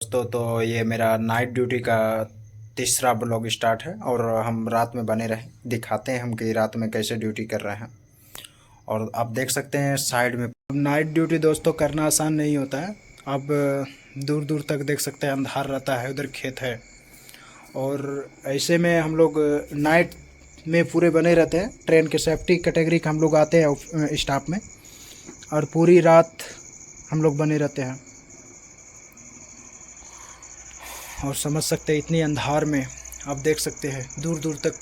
दोस्तों, तो ये मेरा नाइट ड्यूटी का तीसरा ब्लॉग स्टार्ट है और हम रात में बने रहे दिखाते हैं हम कि रात में कैसे ड्यूटी कर रहे हैं। और आप देख सकते हैं साइड में नाइट ड्यूटी दोस्तों करना आसान नहीं होता है। अब दूर दूर तक देख सकते हैं अंधार रहता है, उधर खेत है और ऐसे में हम लोग नाइट में पूरे बने रहते हैं। ट्रेन के सेफ्टी कैटेगरी के हम लोग आते हैं स्टाफ में और पूरी रात हम लोग बने रहते हैं। और समझ सकते हैं इतनी अंधार में आप देख सकते हैं दूर दूर तक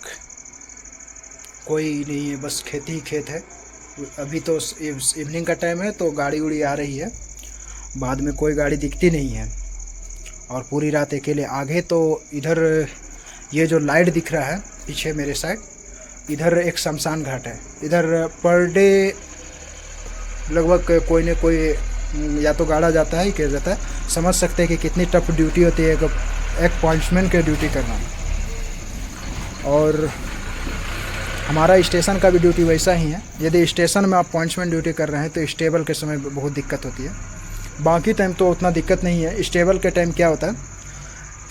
कोई नहीं है, बस खेत ही खेत है। अभी तो इवनिंग का टाइम है तो गाड़ी उड़ी आ रही है, बाद में कोई गाड़ी दिखती नहीं है। और पूरी रात अकेले आगे तो इधर ये जो लाइट दिख रहा है पीछे मेरे साइड, इधर एक शमशान घाट है। इधर पर डे लगभग कोई न कोई या तो गाड़ा जाता है ही किया जाता है। समझ सकते हैं कि कितनी टफ ड्यूटी होती है एक पॉइंट्समैन की ड्यूटी करना। और हमारा स्टेशन का भी ड्यूटी वैसा ही है। यदि स्टेशन में आप पॉइंट्समैन ड्यूटी कर रहे हैं तो स्टेबल के समय बहुत दिक्कत होती है, बाकी टाइम तो उतना दिक्कत नहीं है। स्टेबल के टाइम क्या होता है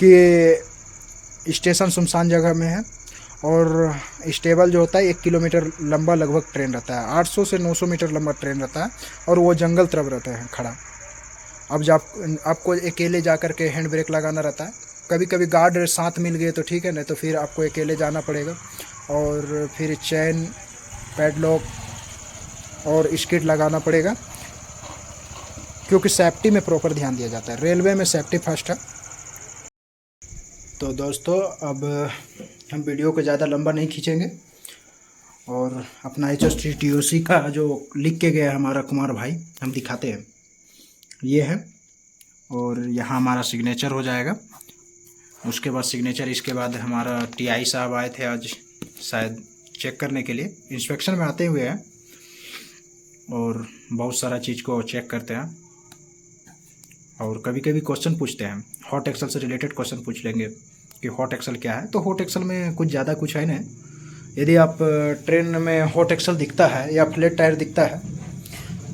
कि स्टेशन सुनसान जगह में है और स्टेबल जो होता है 1 किलोमीटर लंबा लगभग ट्रेन रहता है, 800 से 900 मीटर लंबा ट्रेन रहता है और वो जंगल तरफ रहता है खड़ा। अब जब आपको अकेले जा कर के हैंड ब्रेक लगाना रहता है, कभी कभी गार्ड साथ मिल गए तो ठीक है, नहीं तो फिर आपको अकेले जाना पड़ेगा। और फिर चैन, पैडलॉक और स्किड लगाना पड़ेगा, क्योंकि सेफ्टी में प्रॉपर ध्यान दिया जाता है। रेलवे में सेफ्टी फर्स्ट है। तो दोस्तों अब हम वीडियो को ज़्यादा लंबा नहीं खींचेंगे और अपना HSTTOC का जो लिख के गया है हमारा कुमार भाई, हम दिखाते हैं। ये है और यहाँ हमारा सिग्नेचर हो जाएगा। उसके बाद सिग्नेचर, इसके बाद हमारा TI साहब आए थे आज शायद चेक करने के लिए, इंस्पेक्शन में आते हुए हैं और बहुत सारा चीज़ को चेक करते हैं। और कभी कभी क्वेश्चन पूछते हैं, हॉट एक्सल से रिलेटेड क्वेश्चन पूछ लेंगे कि हॉट एक्सल क्या है। तो हॉट एक्सल में कुछ ज़्यादा कुछ है नहीं। यदि आप ट्रेन में हॉट एक्सल दिखता है या फ्लैट टायर दिखता है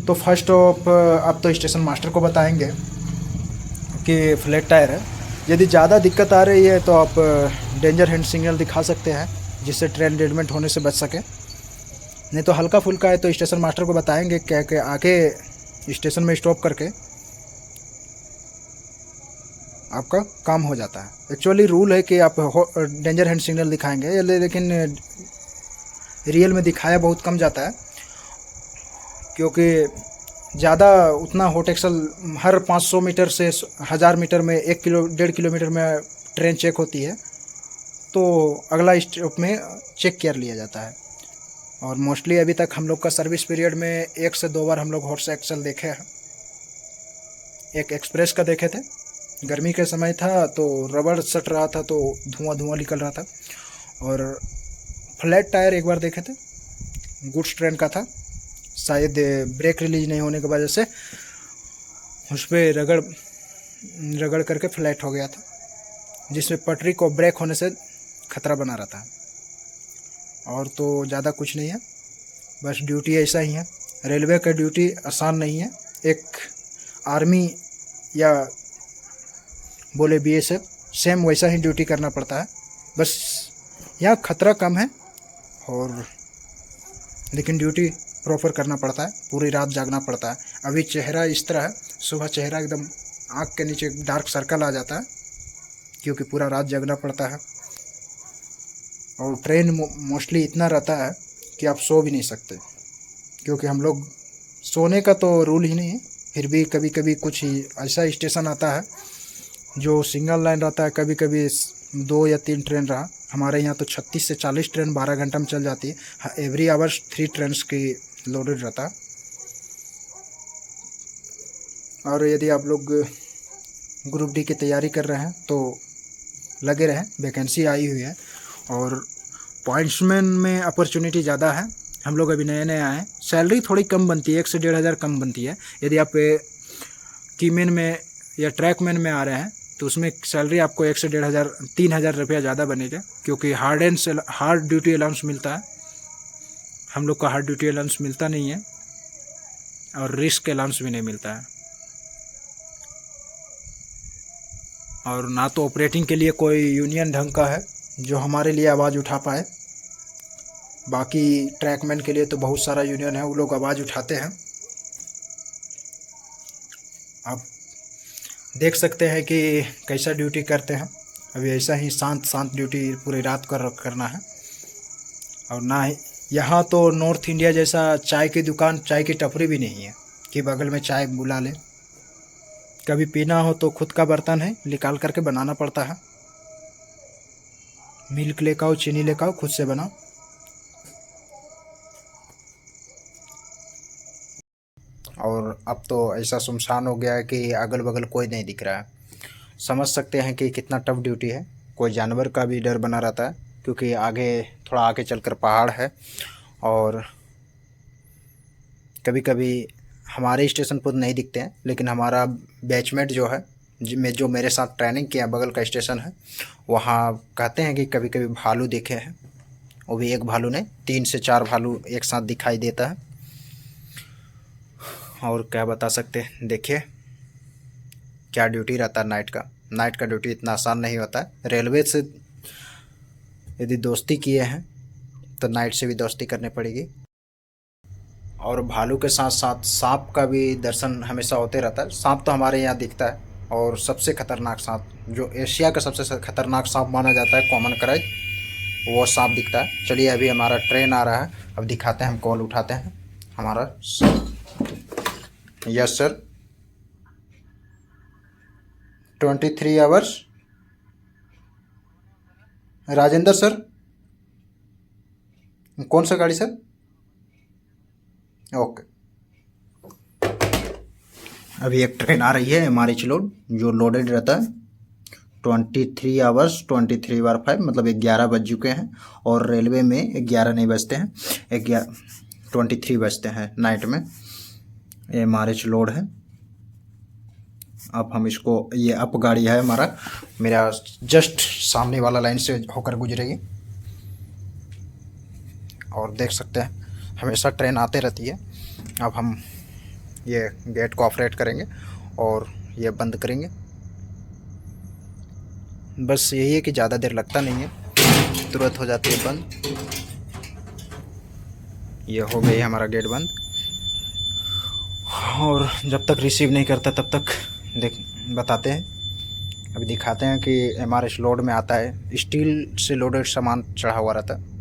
तो फर्स्ट ऑफ आप तो स्टेशन मास्टर को बताएंगे कि फ्लैट टायर है। यदि ज़्यादा दिक्कत आ रही है तो आप डेंजर हैंड सिग्नल दिखा सकते हैं, जिससे ट्रेन डेडमेंट होने से बच सके। नहीं तो हल्का फुल्का है तो स्टेशन मास्टर को बताएंगे क्या कि आके स्टेशन में स्टॉप करके आपका काम हो जाता है। एक्चुअली रूल है कि आप डेंजर हैंड सिग्नल दिखाएंगे, लेकिन रियल में दिखाया बहुत कम जाता है, क्योंकि ज़्यादा उतना हॉट एक्सल हर 500 मीटर से 1000 मीटर में 1-1.5 किलोमीटर में ट्रेन चेक होती है, तो अगला स्टॉप में चेक कर लिया जाता है। और मोस्टली अभी तक हम लोग का सर्विस पीरियड में 1 से 2 बार हम लोग हॉट एक्सल देखे हैं। एक एक्सप्रेस का देखे थे, गर्मी के समय था तो रबड़ सट रहा था तो धुआं धुआं निकल रहा था। और फ्लैट टायर एक बार देखे थे, गुड्स ट्रेन का था, शायद ब्रेक रिलीज नहीं होने की वजह से उस पर रगड़ करके फ्लैट हो गया था, जिसमें पटरी को ब्रेक होने से खतरा बना रहता है। और तो ज़्यादा कुछ नहीं है, बस ड्यूटी ऐसा ही है। रेलवे का ड्यूटी आसान नहीं है। एक आर्मी या बोले BSF सेम वैसा ही ड्यूटी करना पड़ता है, बस यहाँ खतरा कम है और लेकिन ड्यूटी प्रॉपर करना पड़ता है, पूरी रात जागना पड़ता है। अभी चेहरा इस तरह है, सुबह चेहरा एकदम आँख के नीचे डार्क सर्कल आ जाता है, क्योंकि पूरा रात जागना पड़ता है। और ट्रेन मोस्टली इतना रहता है कि आप सो भी नहीं सकते, क्योंकि हम लोग सोने का तो रूल ही नहीं है। फिर भी कभी कभी कुछ ही ऐसा स्टेशन आता है जो सिंगल लाइन रहता है, कभी कभी 2 या 3 ट्रेन रहा। हमारे यहाँ तो 36 से 40 ट्रेन 12 घंटा में चल जाती है। एवरी आवर्स 3 ट्रेन की लोडेड रहता है। और यदि आप लोग ग्रुप D की तैयारी कर रहे हैं तो लगे रहें, वैकेंसी आई हुई है और पॉइंट्समैन में अपॉर्चुनिटी ज़्यादा है। हम लोग अभी नए नए आए हैं, सैलरी थोड़ी कम बनती है, 1 से 1.5 हज़ार कम बनती है। यदि आप कीमैन में या ट्रैकमैन में आ रहे हैं तो उसमें सैलरी आपको 1 से 1.5 हज़ार 3,000 रुपया ज़्यादा बनेगा, क्योंकि हार्ड ड्यूटी अलाउंस मिलता है। हम लोग का हार्ड ड्यूटी अलाउंस मिलता नहीं है और रिस्क अलाउंस भी नहीं मिलता है। और ना तो ऑपरेटिंग के लिए कोई यूनियन ढंग का है जो हमारे लिए आवाज़ उठा पाए। बाकी ट्रैकमैन के लिए तो बहुत सारा यूनियन है, वो लोग आवाज़ उठाते हैं। आप देख सकते हैं कि कैसा ड्यूटी करते हैं। अभी ऐसा ही शांत शांत ड्यूटी पूरी रात करना है। और ना ही यहाँ तो नॉर्थ इंडिया जैसा चाय की दुकान, चाय की टपरी भी नहीं है कि बगल में चाय बुला ले। कभी पीना हो तो खुद का बर्तन है, निकाल करके बनाना पड़ता है। मिल्क लेकर आओ, चीनी लेकर आओ, खुद से बनाओ। और अब तो ऐसा सुनसान हो गया है कि अगल बगल कोई नहीं दिख रहा है। समझ सकते हैं कि कितना टफ ड्यूटी है। कोई जानवर का भी डर बना रहता है, क्योंकि आगे थोड़ा आगे चलकर पहाड़ है। और कभी कभी हमारे स्टेशन पर नहीं दिखते हैं, लेकिन हमारा बैचमेट जो है, जो मेरे साथ ट्रेनिंग किया, बगल का स्टेशन है, वहाँ कहते हैं कि कभी कभी भालू देखे हैं। वो भी एक भालू नहीं, 3 से 4 भालू एक साथ दिखाई देता है। और क्या बता सकते हैं, देखिए क्या ड्यूटी रहता है नाइट का। नाइट का ड्यूटी इतना आसान नहीं होता है। रेलवे से यदि दोस्ती किए हैं तो नाइट से भी दोस्ती करनी पड़ेगी। और भालू के साथ साथ सांप का भी दर्शन हमेशा होते रहता है। सांप तो हमारे यहाँ दिखता है, और सबसे खतरनाक सांप, जो एशिया का सबसे खतरनाक सांप माना जाता है, कॉमन कराइज, वो सांप दिखता है। चलिए अभी हमारा ट्रेन आ रहा है, अब दिखाते हैं, हम कॉल उठाते हैं हमारा। Yes sir, 23 hours. Rajendra sir, कौन सा गाड़ी सर? ओके। अभी एक ट्रेन आ रही है एमआरएच लोड, जो लोडेड रहता है। 23 आवर्स 23/5, मतलब 11 बज चुके हैं। और रेलवे में 11 नहीं बजते हैं, 23 बजते हैं नाइट में। एमआरएच लोड है। अब हम इसको, ये अप गाड़ी है हमारा, मेरा जस्ट सामने वाला लाइन से होकर गुजरेगी। और देख सकते हैं हमेशा ट्रेन आते रहती है। अब हम ये गेट को ऑपरेट करेंगे और ये बंद करेंगे। बस यही है कि ज़्यादा देर लगता नहीं है, तुरंत हो जाती है बंद। ये हो गई हमारा गेट बंद। और जब तक रिसीव नहीं करता तब तक बताते हैं। अभी दिखाते हैं कि एमआरएच लोड में आता है। स्टील से लोडेड सामान चढ़ा हुआ रहता है।